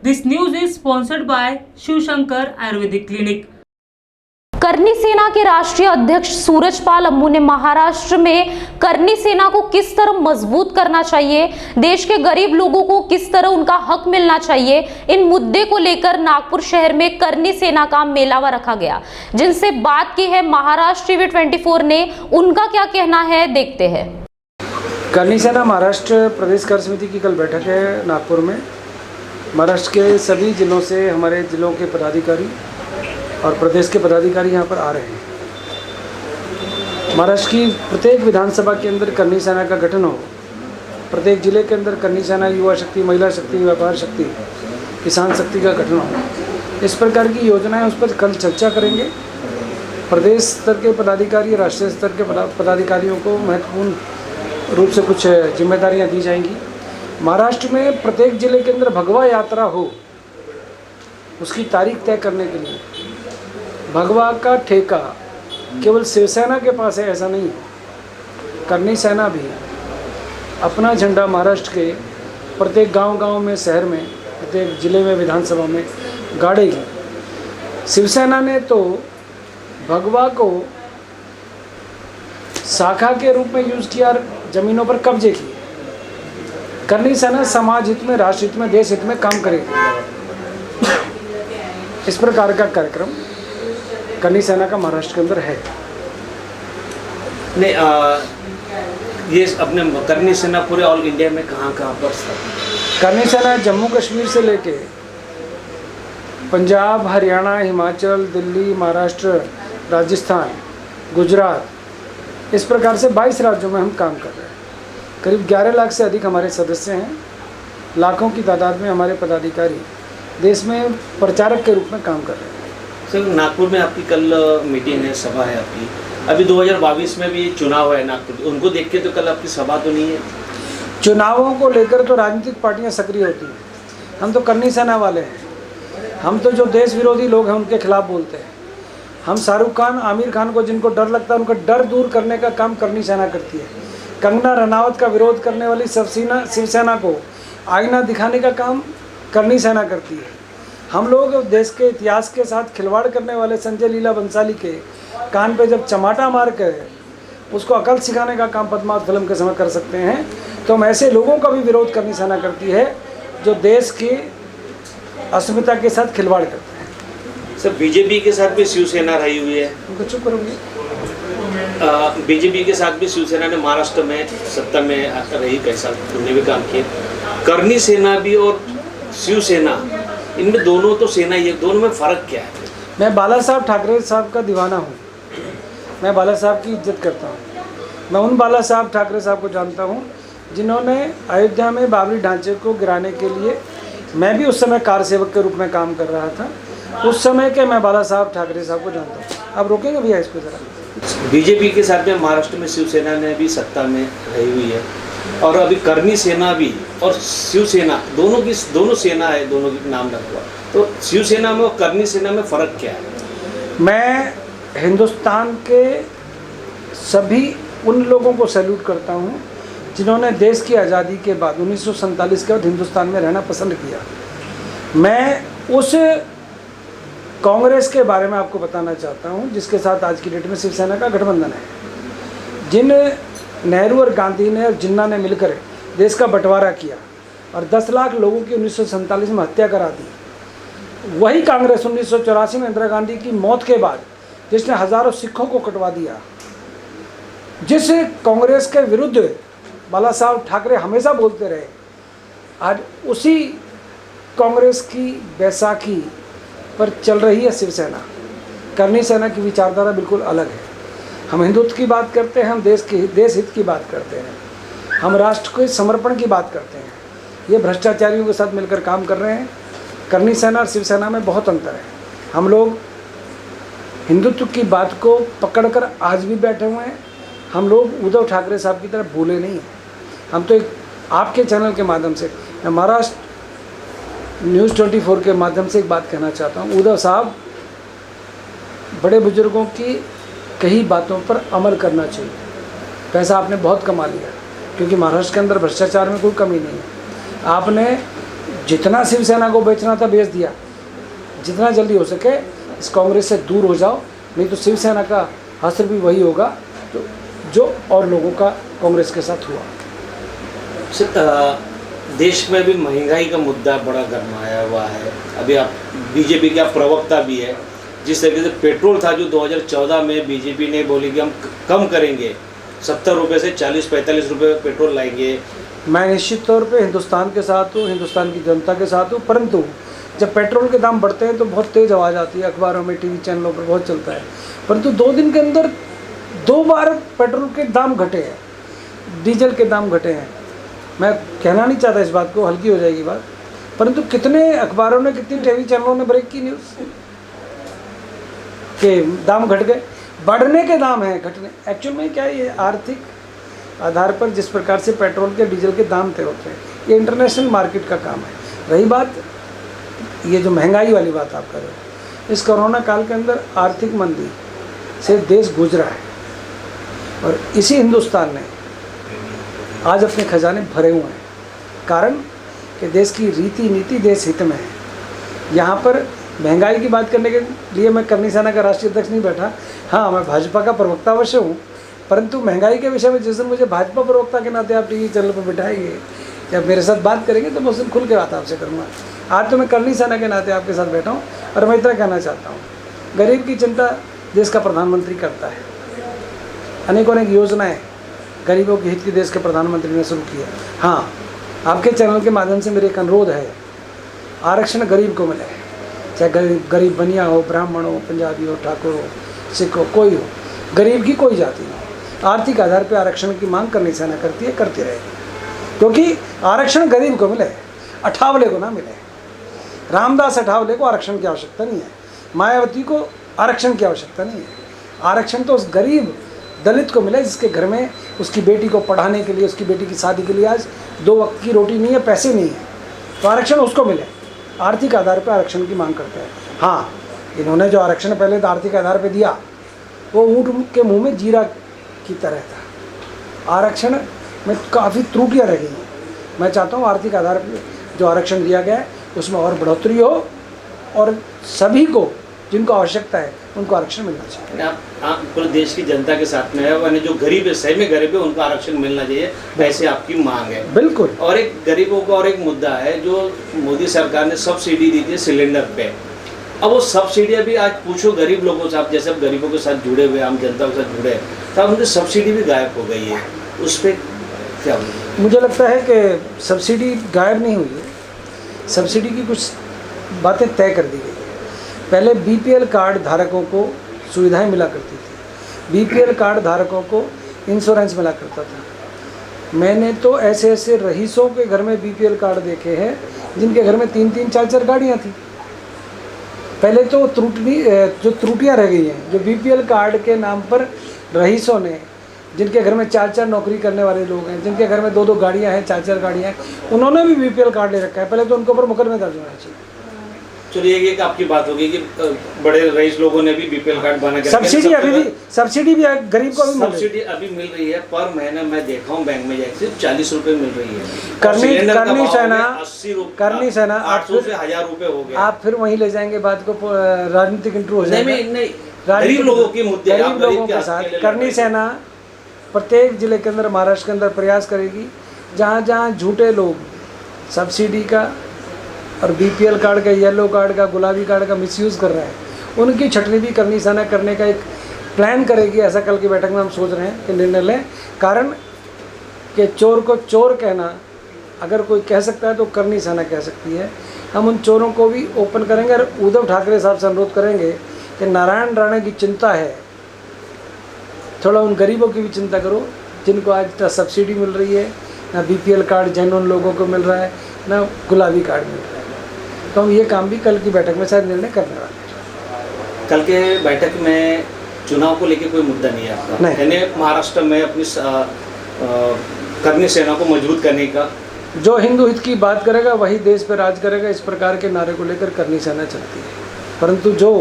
This news is sponsored by Shiv Shankar Ayurvedic Clinic. करनी सेना के राष्ट्रीय अध्यक्ष सूरजपाल अम्मू ने महाराष्ट्र में करनी सेना को किस तरह मजबूत करना चाहिए, देश के गरीब लोगों को किस तरह उनका हक मिलना चाहिए, इन मुद्दे को लेकर नागपुर शहर में करनी सेना का मेलावा रखा गया, जिनसे बात की है महाराष्ट्र टीवी 24 ने। उनका क्या कहना है, देखते हैं। करनी सेना महाराष्ट्र प्रदेश कार्य समिति की कल बैठक है नागपुर में। महाराष्ट्र के सभी जिलों से हमारे जिलों के पदाधिकारी और प्रदेश के पदाधिकारी यहाँ पर आ रहे हैं। महाराष्ट्र की प्रत्येक विधानसभा के अंदर करनी सेना का गठन हो, प्रत्येक जिले के अंदर करनी सेना युवा शक्ति, महिला शक्ति, व्यापार शक्ति, किसान शक्ति का गठन हो, इस प्रकार की योजनाएं उस पर कल चर्चा करेंगे। प्रदेश स्तर के पदाधिकारी, राष्ट्रीय स्तर के पदाधिकारियों को महत्वपूर्ण रूप से कुछ जिम्मेदारियां दी जाएंगी। महाराष्ट्र में प्रत्येक जिले के अंदर भगवा यात्रा हो, उसकी तारीख तय करने के लिए भगवा का ठेका केवल शिवसेना के पास है ऐसा नहीं है। करनी सेना भी अपना झंडा महाराष्ट्र के प्रत्येक गांव-गांव में, शहर में, प्रत्येक जिले में, विधानसभा में गाड़ेगी। शिवसेना ने तो भगवा को शाखा के रूप में यूज़ किया, जमीनों पर कब्जे किए। करनी सेना समाज हित में, राष्ट्र हित में, देश हित में काम करेगी। इस प्रकार का कार्यक्रम करनी सेना का महाराष्ट्र के अंदर है। नहीं, ये अपने करनी सेना पूरे ऑल इंडिया में कहाँ पर करनी सेना जम्मू कश्मीर से लेके पंजाब, हरियाणा, हिमाचल, दिल्ली, महाराष्ट्र, राजस्थान, गुजरात, इस प्रकार से 22 राज्यों में हम काम कर रहे हैं। करीब 11 लाख से अधिक हमारे सदस्य हैं। लाखों की तादाद में हमारे पदाधिकारी देश में प्रचारक के रूप में काम कर रहे हैं। सर, नागपुर में आपकी कल मीटिंग है, सभा है आपकी। अभी 2022 में भी चुनाव है नागपुर, उनको देख के तो कल आपकी सभा तो नहीं है? चुनावों को लेकर तो राजनीतिक पार्टियां सक्रिय होती हैं। हम तो करनी सेना वाले हैं। हम तो जो देश विरोधी लोग हैं उनके खिलाफ बोलते हैं। हम शाहरुख खान, आमिर खान को जिनको डर लगता है, उनका डर दूर करने का काम करनी सेना करती है। कंगना रनावत का विरोध करने वाली शिवसेना को आईना दिखाने का काम करनी सेना करती है। हम लोग देश के इतिहास के साथ खिलवाड़ करने वाले संजय लीला बंसाली के कान पे जब चमाटा मार कर उसको अकल सिखाने का काम पद्मावत फिल्म के समय कर सकते हैं, तो हम ऐसे लोगों का भी विरोध करनी सेना करती है जो देश की अस्मिता के साथ खिलवाड़ करते हैं। सर, बीजेपी के साथ भी शिवसेना रही हुई है। उनको चुप करोगे? बीजेपी के साथ भी शिवसेना ने महाराष्ट्र में सत्ता में रही, कैसा उन्होंने भी काम किया। करनी सेना भी और शिवसेना, इनमें दोनों तो सेना ही है, दोनों में फ़र्क क्या है? मैं बाला साहब ठाकरे साहब का दीवाना हूँ। मैं बाला साहब की इज्जत करता हूँ। मैं उन बाला साहब ठाकरे साहब को जानता हूँ जिन्होंने अयोध्या में बाबरी ढांचे को गिराने के लिए, मैं भी उस समय कार सेवक के रूप में काम कर रहा था, उस समय के मैं बाला साहब ठाकरे साहब को जानता हूँ। आप रोकेंगे भैया इसको ज़रा? बीजेपी के साथ में महाराष्ट्र में शिवसेना ने भी सत्ता में रही हुई है, और अभी करनी सेना भी और शिवसेना दोनों सेना है, दोनों के नाम रखा। तो शिवसेना में और करनी सेना में फ़र्क क्या है? मैं हिंदुस्तान के सभी उन लोगों को सैल्यूट करता हूँ जिन्होंने देश की आज़ादी के बाद 1947 के बाद हिंदुस्तान में रहना पसंद किया। मैं उस कांग्रेस के बारे में आपको बताना चाहता हूँ जिसके साथ आज की डेट में शिवसेना का गठबंधन है। जिन नेहरू और गांधी ने और जिन्ना ने मिलकर देश का बंटवारा किया और 10 लाख लोगों की 1947 में हत्या करा दी, वही कांग्रेस 1984 में इंदिरा गांधी की मौत के बाद जिसने हज़ारों सिखों को कटवा दिया, जिस कांग्रेस के विरुद्ध बाला साहब ठाकरे हमेशा बोलते रहे, आज उसी कांग्रेस की बैसाखी पर चल रही है शिवसेना। करनी सेना की विचारधारा बिल्कुल अलग है। हम हिंदुत्व की बात करते हैं, हम देश हित की बात करते हैं, हम राष्ट्र के समर्पण की बात करते हैं। ये भ्रष्टाचारियों के साथ मिलकर काम कर रहे हैं। करनी सेना और शिवसेना में बहुत अंतर है। हम लोग हिंदुत्व की बात को पकड़कर आज भी बैठे हुए हैं। हम लोग उद्धव ठाकरे साहब की तरफ भूले नहीं हैं। हम तो एक आपके चैनल के माध्यम से, मैं महाराष्ट्र न्यूज़ 24 के माध्यम से एक बात कहना चाहता हूँ। उद्धव साहब, बड़े बुजुर्गों की कई बातों पर अमल करना चाहिए। पैसा आपने बहुत कमा लिया, क्योंकि महाराष्ट्र के अंदर भ्रष्टाचार में कोई कमी नहीं है। आपने जितना शिवसेना को बेचना था बेच दिया। जितना जल्दी हो सके इस कांग्रेस से दूर हो जाओ, नहीं तो शिवसेना का असर भी वही होगा जो और लोगों का कांग्रेस के साथ हुआ। देश में भी महंगाई का मुद्दा बड़ा गरमाया हुआ है। अभी आप बीजेपी का प्रवक्ता भी है, जिस तरीके से पेट्रोल था जो 2014 में बीजेपी ने बोली कि हम कम करेंगे, 70 रुपये से 40-45 रुपये पेट्रोल लाएंगे। मैं निश्चित तौर पे हिंदुस्तान के साथ हूँ, हिंदुस्तान की जनता के साथ हूँ, परंतु जब पेट्रोल के दाम बढ़ते हैं तो बहुत तेज़ आवाज़ आती है, अखबारों में, टीवी चैनलों पर बहुत चलता है। परंतु 2 दिन के अंदर 2 बार पेट्रोल के दाम घटे हैं, डीजल के दाम घटे हैं। मैं कहना नहीं चाहता इस बात को, हल्की हो जाएगी बात, परंतु कितने अखबारों ने, कितनी टीवी चैनलों ने ब्रेक की न्यूज़ के दाम घट गए। बढ़ने के दाम हैं, घटने एक्चुअल में क्या है, ये आर्थिक आधार पर जिस प्रकार से पेट्रोल के डीजल के दाम तय होते हैं, ये इंटरनेशनल मार्केट का काम है। रही बात ये जो महंगाई वाली बात आप कर रहे हो, इस कोरोना काल के अंदर आर्थिक मंदी से देश गुजरा है और इसी हिंदुस्तान ने आज अपने खजाने भरे हुए हैं, कारण कि देश की रीति नीति देश हित में है। यहाँ पर महंगाई की बात करने के लिए मैं करनी सेना का राष्ट्रीय अध्यक्ष नहीं बैठा। हाँ, मैं भाजपा का प्रवक्ता अवश्य हूँ, परंतु महंगाई के विषय में जिस दिन मुझे भाजपा प्रवक्ता के नाते आप टीवी चैनल पर बिठाएंगे या मेरे साथ बात करेंगे तो मैं उस दिन खुल के बात आपसे करूँगा। आज तो मैं करनी सेना के नाते आपके साथ बैठा हूँ और मैं इतना कहना चाहता हूँ, गरीब की चिंता देश का प्रधानमंत्री करता है। अनेक योजनाएँ गरीबों के हित की देश के प्रधानमंत्री ने शुरू की है। हाँ, आपके चैनल के माध्यम से मेरे एक अनुरोध है, आरक्षण गरीब को मिले, चाहे गरीब बनिया हो, ब्राह्मण हो, पंजाबी हो, ठाकुर हो, सिख हो, कोई हो, गरीब की कोई जाति नहीं। आर्थिक आधार पर आरक्षण की मांग करनी सेना करती है, करती रहेगी, क्योंकि आरक्षण गरीब को मिले, अठावले को ना मिले। रामदास अठावले को आरक्षण की आवश्यकता नहीं है, मायावती को आरक्षण की आवश्यकता नहीं है। आरक्षण तो उस गरीब दलित को मिले जिसके घर में उसकी बेटी को पढ़ाने के लिए, उसकी बेटी की शादी के लिए आज 2 वक्त की रोटी नहीं है, पैसे नहीं है, तो आरक्षण उसको मिले। आर्थिक आधार पर आरक्षण की मांग करते हैं। हाँ, इन्होंने जो आरक्षण पहले तो आर्थिक आधार पर दिया वो ऊँट के मुँह में जीरा की तरह था। आरक्षण में काफ़ी त्रुटियाँ रह गई हैं। मैं चाहता हूँ आर्थिक आधार पर जो आरक्षण दिया गया है उसमें और बढ़ोतरी हो और सभी को जिनको आवश्यकता है उनको आरक्षण मिलना चाहिए। आप पूरे देश की जनता के साथ में है, यानी जो गरीब है, सही में गरीब है, उनको आरक्षण मिलना चाहिए, ऐसे आपकी मांग है। बिल्कुल। और एक गरीबों का और एक मुद्दा है, जो मोदी सरकार ने सब्सिडी दी थी सिलेंडर पे। अब वो सब्सिडियाँ भी आज पूछो गरीब लोगों से, आप जैसे गरीबों के साथ जुड़े हुए, आम जनता के साथ जुड़े, तब उनकी सब्सिडी भी गायब हो गई है। उस पर क्या बोलूं? मुझे लगता है कि सब्सिडी गायब नहीं हुई है, सब्सिडी की कुछ बातें तय कर दी गई है। पहले बीपीएल कार्ड धारकों को सुविधाएं मिला करती थी, बीपीएल कार्ड धारकों को इंश्योरेंस मिला करता था। मैंने तो ऐसे ऐसे रईसों के घर में बीपीएल कार्ड देखे हैं जिनके घर में 3-3, 4-4 गाड़ियाँ थी। पहले तो जो त्रुटियाँ रह गई हैं, जो बीपीएल कार्ड के नाम पर रईसों ने, जिनके घर में 4-4 नौकरी करने वाले लोग हैं, जिनके घर में 2-2 गाड़ियाँ हैं, 4-4 गाड़ियाँ हैं, उन्होंने भी बीपीएल कार्ड ले रखा है। पहले तो उनके ऊपर मुकदमे दर्ज होना चाहिए। चलिए, एक आपकी बात होगी कि बड़े रईस लोगों ने भी बीपीएल कार्ड बना के सब्सिडी भी गरीब को सब्सिडी अभी मिल रही है। पर महीने मैं देखा हूँ बैंक में जाके सिर्फ 40 रुपये मिल रही है। करनी सेना 800 से 1000 रुपये हो गया। आप फिर वहीं ले जाएंगे बात को, राजनीतिक इंटरव्यू हो जाएगा। नहीं, गरीब लोगों के मुद्दे, गरीब लोगों के साथ करनी सेना प्रत्येक जिले के अंदर, महाराष्ट्र के अंदर प्रयास करेगी जहाँ जहाँ झूठे लोग सब्सिडी का और बीपीएल कार्ड का, येलो कार्ड का, गुलाबी कार्ड का मिसयूज़ कर रहे हैं, उनकी छटनी भी करनी सेना करने का एक प्लान करेगी। ऐसा कल की बैठक में हम सोच रहे हैं कि निर्णय लें, कारण कि चोर को चोर कहना अगर कोई कह सकता है तो करनी सेना कह सकती है। हम उन चोरों को भी ओपन करेंगे और उद्धव ठाकरे साहब से अनुरोध करेंगे कि नारायण राणे की चिंता है, थोड़ा उन गरीबों की भी चिंता करो जिनको आज ना सब्सिडी मिल रही है, ना बीपीएल कार्ड जेन्युइन लोगों को मिल रहा है, ना गुलाबी कार्ड मिल रहा है। तो हम ये काम भी कल की बैठक में शायद निर्णय करने वाले हैं। कल के बैठक में चुनाव को लेकर कोई मुद्दा नहीं है आपका? यानी महाराष्ट्र में अपनी करनी सेना को मजबूत करने का, जो हिंदू हित की बात करेगा वही देश पर राज करेगा, इस प्रकार के नारे को लेकर करनी सेना चलती है। परंतु जो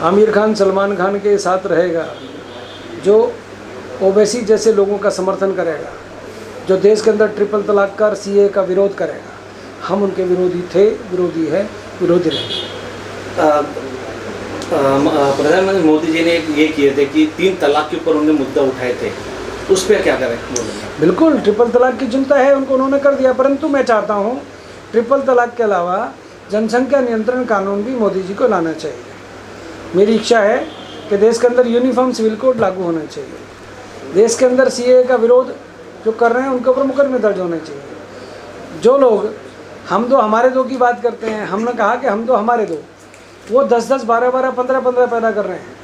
आमिर खान, सलमान खान के साथ रहेगा, जो ओवैसी जैसे लोगों का समर्थन करेगा, जो देश के अंदर ट्रिपल तलाक का, सीए का विरोध करेगा, हम उनके विरोधी थे, विरोधी है, विरोधी रहे। प्रधानमंत्री मोदी जी ने ये किए थे कि 3 तलाक के ऊपर उन्होंने मुद्दा उठाए थे, उस पर क्या करें बोलेंगे? बिल्कुल, ट्रिपल तलाक की चिंता है उनको, उन्होंने कर दिया। परंतु मैं चाहता हूँ ट्रिपल तलाक के अलावा जनसंख्या नियंत्रण कानून भी मोदी जी को लाना चाहिए। मेरी इच्छा है कि देश के अंदर यूनिफॉर्म सिविल कोड लागू होना चाहिए। देश के अंदर सीएए का विरोध जो कर रहे हैं उनके ऊपर मुकदमे दर्ज होने चाहिए। जो लोग हम दो हमारे दो की बात करते हैं, हमने कहा कि हम दो हमारे दो, वो 10-10, 12-12, 15-15 पैदा कर रहे हैं,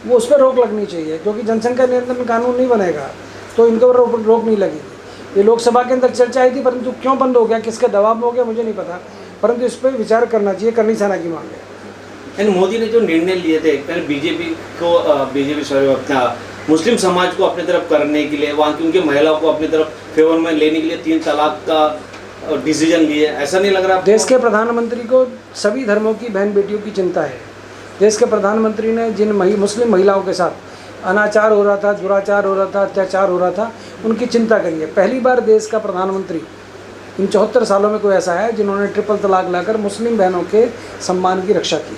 वो उस पर रोक लगनी चाहिए। क्योंकि जनसंख्या नियंत्रण कानून नहीं बनेगा तो इनके ऊपर रोक नहीं लगेगी। ये लोकसभा के अंदर चर्चा आई थी, परंतु क्यों बंद हो गया, किसके दबाव में हो गया मुझे नहीं पता, परंतु इस पर विचार करना चाहिए। करनी सेना की मांग है। यानी मोदी ने जो निर्णय लिए थे पहले बीजेपी सॉरी अपना मुस्लिम समाज को अपनी तरफ करने के लिए, वहाँ की उनकी महिलाओं को अपनी तरफ फेवर में लेने के लिए 3 तलाक का डिसीजन लिए, ऐसा नहीं लग रहा? देश के प्रधानमंत्री को सभी धर्मों की बहन बेटियों की चिंता है। देश के प्रधानमंत्री ने जिन मुस्लिम महिलाओं के साथ अनाचार हो रहा था, दुराचार हो रहा था, अत्याचार हो रहा था, उनकी चिंता करी है। पहली बार देश का प्रधानमंत्री इन 74 सालों में कोई ऐसा है जिन्होंने ट्रिपल तलाक लाकर मुस्लिम बहनों के सम्मान की रक्षा की।